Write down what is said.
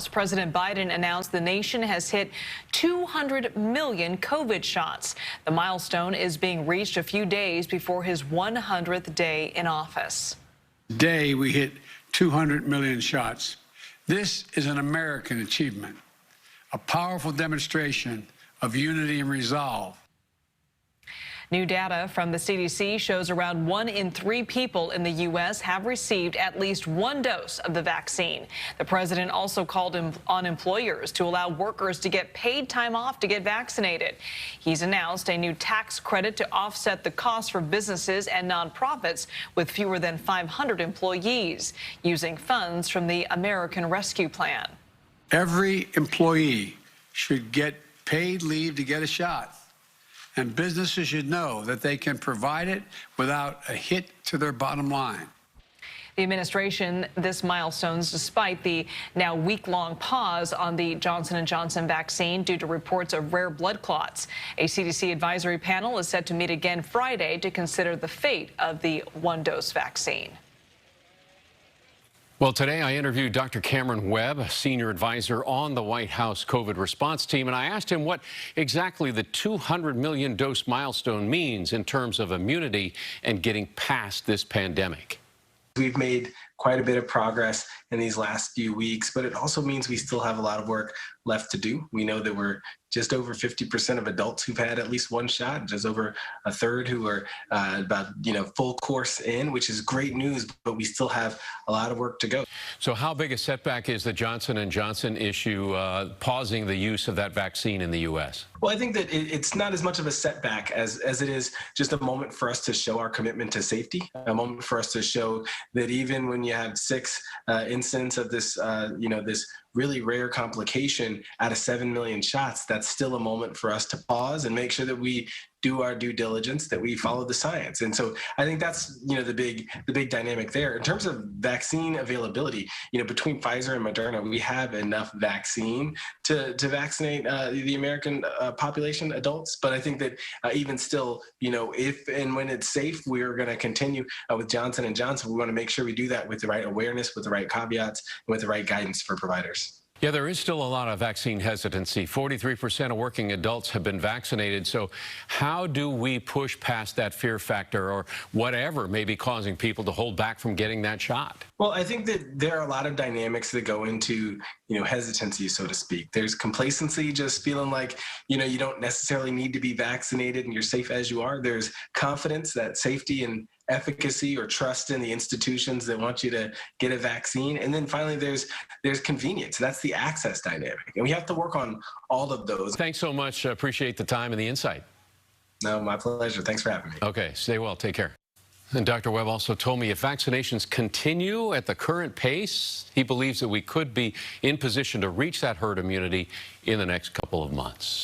President Biden announced the nation has hit 200 million COVID shots. The milestone is being reached a few days before his 100th day in office. Today, we hit 200 million shots. This is an American achievement, a powerful demonstration of unity and resolve. New data from the CDC shows around 1 in 3 people in the U.S. have received at least one dose of the vaccine. The president also called on employers to allow workers to get paid time off to get vaccinated. He's announced a new tax credit to offset the cost for businesses and nonprofits with fewer than 500 employees, using funds from the American Rescue Plan. Every employee should get paid leave to get a shot. And businesses should know that they can provide it without a hit to their bottom line. The administration, this milestones despite the now week-long pause on the Johnson & Johnson vaccine due to reports of rare blood clots. A CDC advisory panel is set to meet again Friday to consider the fate of the one-dose vaccine. Well, today I interviewed Dr. Cameron Webb, a senior advisor on the White House COVID response team, and I asked him what exactly the 200 million dose milestone means in terms of immunity and getting past this pandemic. We've made quite a bit of progress in these last few weeks, but it also means we still have a lot of work left to do. We know that we're just over 50% of adults who've had at least one shot, just over a third who are about, full course in, which is great news, but we still have a lot of work to go. So how big a setback is the Johnson & Johnson issue, pausing the use of that vaccine in the U.S.? Well, I think that it's not as much of a setback as it is just a moment for us to show our commitment to safety, a moment for us to show that even when you have 6 incidents of this, this really rare complication out of 7 million shots, that's still a moment for us to pause and make sure that we do our due diligence, that we follow the science. And so I think that's, the big dynamic there. In terms of vaccine availability, between Pfizer and Moderna, we have enough vaccine to vaccinate the American population, adults. But I think that even still, if and when it's safe, we're going to continue with Johnson & Johnson. We want to make sure we do that with the right awareness, with the right caveats, and with the right guidance for providers. Yeah, there is still a lot of vaccine hesitancy. 43% of working adults have been vaccinated. So how do we push past that fear factor or whatever may be causing people to hold back from getting that shot? Well, I think that there are a lot of dynamics that go into, hesitancy, so to speak. There's complacency, just feeling like, you don't necessarily need to be vaccinated and you're safe as you are. There's confidence, that safety and efficacy or trust in the institutions that want you to get a vaccine. And then finally, there's convenience. That's the access dynamic. And we have to work on all of those. Thanks so much. Appreciate the time and the insight. No, my pleasure. Thanks for having me. Okay, stay well. Take care. And Dr. Webb also told me if vaccinations continue at the current pace, he believes that we could be in position to reach that herd immunity in the next couple of months.